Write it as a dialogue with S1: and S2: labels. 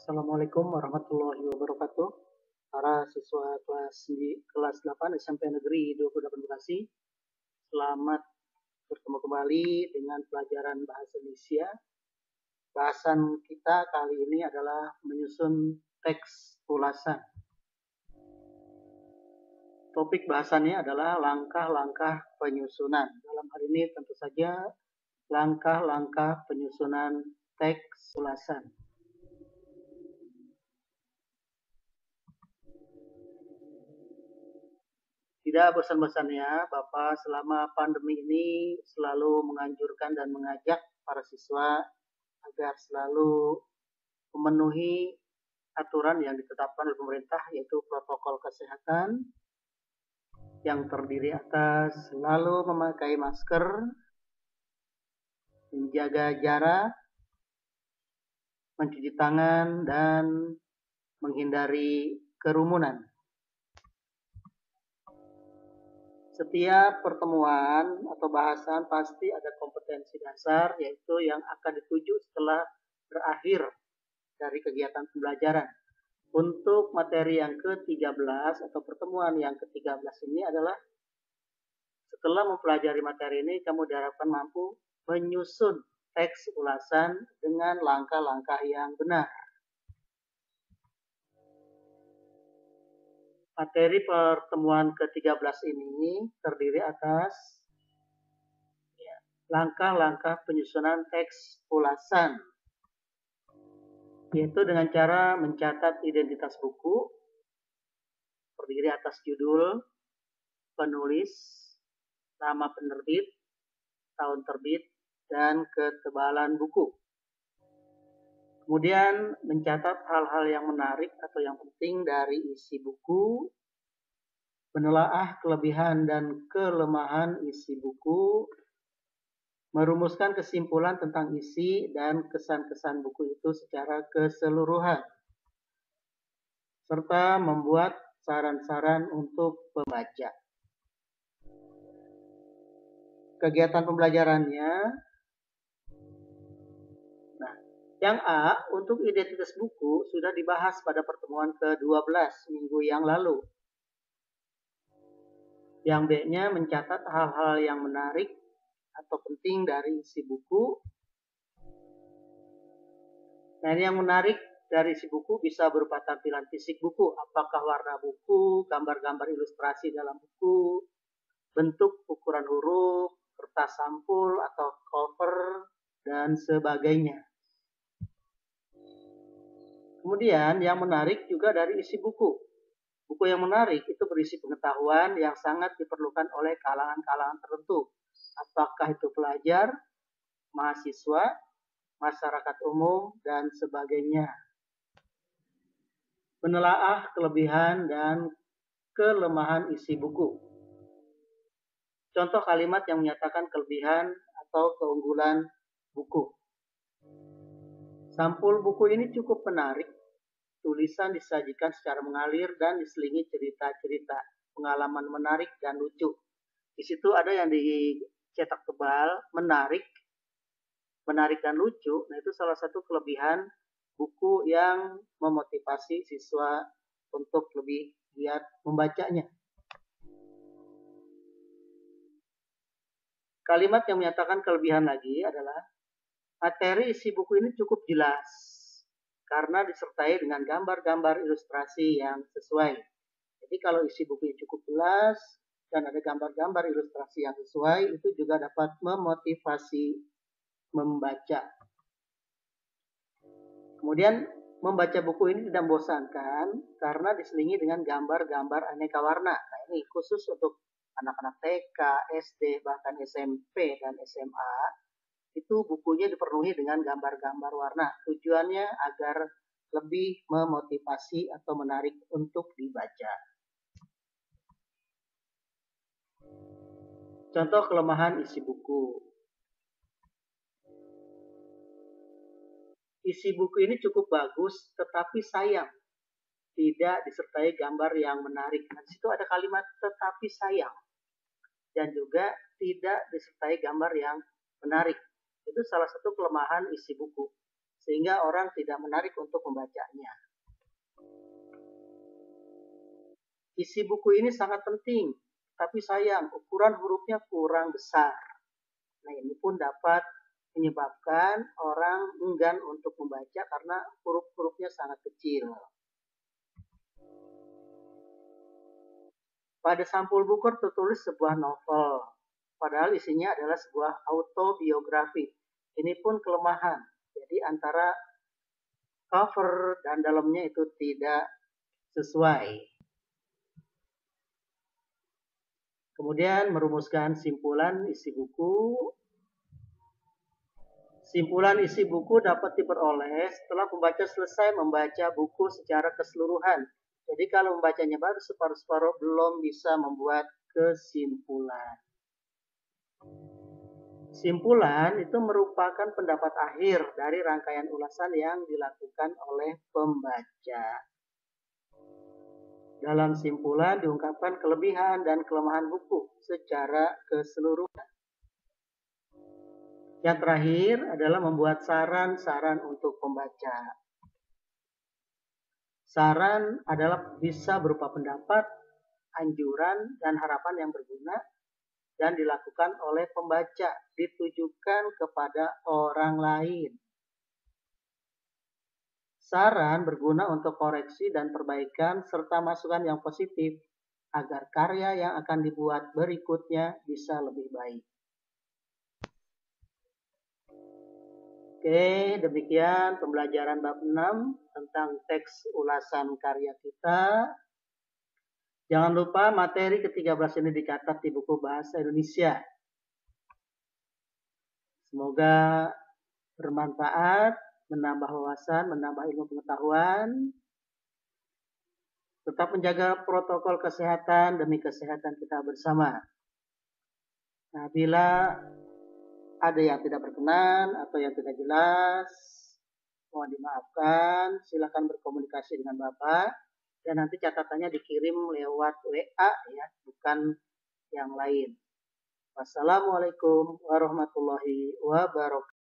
S1: Assalamualaikum warahmatullahi wabarakatuh. Para siswa kelas 8 SMP Negeri 28 Bekasi. Selamat bertemu kembali dengan pelajaran bahasa Indonesia. Bahasan kita kali ini adalah menyusun teks ulasan. Topik bahasannya adalah langkah-langkah penyusunan. Dalam hal ini tentu saja langkah-langkah penyusunan teks ulasan. Tidak bosan-bosannya, Bapak selama pandemi ini selalu menganjurkan dan mengajak para siswa agar selalu memenuhi aturan yang ditetapkan oleh pemerintah, yaitu protokol kesehatan yang terdiri atas selalu memakai masker, menjaga jarak, mencuci tangan, dan menghindari kerumunan. Setiap pertemuan atau bahasan pasti ada kompetensi dasar, yaitu yang akan dituju setelah berakhir dari kegiatan pembelajaran. Untuk materi yang ke-13 atau pertemuan yang ke-13 ini adalah setelah mempelajari materi ini, kamu diharapkan mampu menyusun teks ulasan dengan langkah-langkah yang benar. Materi pertemuan ke-13 ini terdiri atas langkah-langkah penyusunan teks ulasan, yaitu dengan cara mencatat identitas buku, terdiri atas judul, penulis, nama penerbit, tahun terbit, dan ketebalan buku. Kemudian mencatat hal-hal yang menarik atau yang penting dari isi buku, menelaah kelebihan dan kelemahan isi buku, merumuskan kesimpulan tentang isi dan kesan-kesan buku itu secara keseluruhan, serta membuat saran-saran untuk pembaca. Kegiatan pembelajarannya, yang A, untuk identitas buku sudah dibahas pada pertemuan ke-12 minggu yang lalu. Yang B-nya mencatat hal-hal yang menarik atau penting dari isi buku. Nah, ini yang menarik dari isi buku bisa berupa tampilan fisik buku, apakah warna buku, gambar-gambar ilustrasi dalam buku, bentuk ukuran huruf, kertas sampul atau cover, dan sebagainya. Kemudian yang menarik juga dari isi buku. Buku yang menarik itu berisi pengetahuan yang sangat diperlukan oleh kalangan-kalangan tertentu. Apakah itu pelajar, mahasiswa, masyarakat umum, dan sebagainya. Menelaah kelebihan dan kelemahan isi buku. Contoh kalimat yang menyatakan kelebihan atau keunggulan buku. Sampul buku ini cukup menarik. Tulisan disajikan secara mengalir dan diselingi cerita-cerita, pengalaman menarik dan lucu. Di situ ada yang dicetak tebal, menarik dan lucu. Nah, itu salah satu kelebihan buku yang memotivasi siswa untuk lebih giat membacanya. Kalimat yang menyatakan kelebihan lagi adalah materi isi buku ini cukup jelas karena disertai dengan gambar-gambar ilustrasi yang sesuai. Jadi kalau isi buku cukup jelas dan ada gambar-gambar ilustrasi yang sesuai, itu juga dapat memotivasi membaca. Kemudian membaca buku ini tidak membosankan karena diselingi dengan gambar-gambar aneka warna. Nah, ini khusus untuk anak-anak TK, SD, bahkan SMP dan SMA. Itu bukunya dipenuhi dengan gambar-gambar warna. Tujuannya agar lebih memotivasi atau menarik untuk dibaca. Contoh kelemahan isi buku. Isi buku ini cukup bagus, tetapi sayang tidak disertai gambar yang menarik. Nah, di situ ada kalimat tetapi sayang. Dan juga tidak disertai gambar yang menarik. Itu salah satu kelemahan isi buku. sehingga orang tidak menarik untuk membacanya. Isi buku ini sangat penting, tapi sayang ukuran hurufnya kurang besar. Nah, ini pun dapat menyebabkan orang enggan untuk membaca karena huruf-hurufnya sangat kecil. Pada sampul buku tertulis sebuah novel, padahal isinya adalah sebuah autobiografi. Ini pun kelemahan. Jadi antara cover dan dalamnya itu tidak sesuai. Kemudian merumuskan simpulan isi buku. Simpulan isi buku dapat diperoleh setelah pembaca selesai membaca buku secara keseluruhan. Jadi kalau membacanya baru separuh-separuh belum bisa membuat kesimpulan. Simpulan itu merupakan pendapat akhir dari rangkaian ulasan yang dilakukan oleh pembaca. Dalam simpulan diungkapkan kelebihan dan kelemahan buku secara keseluruhan. Yang terakhir adalah membuat saran-saran untuk pembaca. Saran adalah bisa berupa pendapat, anjuran, dan harapan yang berguna dan dilakukan oleh pembaca, ditujukan kepada orang lain. Saran berguna untuk koreksi dan perbaikan serta masukan yang positif agar karya yang akan dibuat berikutnya bisa lebih baik. Oke, demikian pembelajaran bab 6 tentang teks ulasan karya kita. Jangan lupa materi ke-13 ini dicatat di buku Bahasa Indonesia. Semoga bermanfaat, menambah wawasan, menambah ilmu pengetahuan. Tetap menjaga protokol kesehatan demi kesehatan kita bersama. Nah, bila ada yang tidak berkenan atau yang tidak jelas, mohon dimaafkan. Silakan berkomunikasi dengan Bapak dan nanti catatannya dikirim lewat WA ya, bukan yang lain. Wassalamualaikum warahmatullahi wabarakatuh.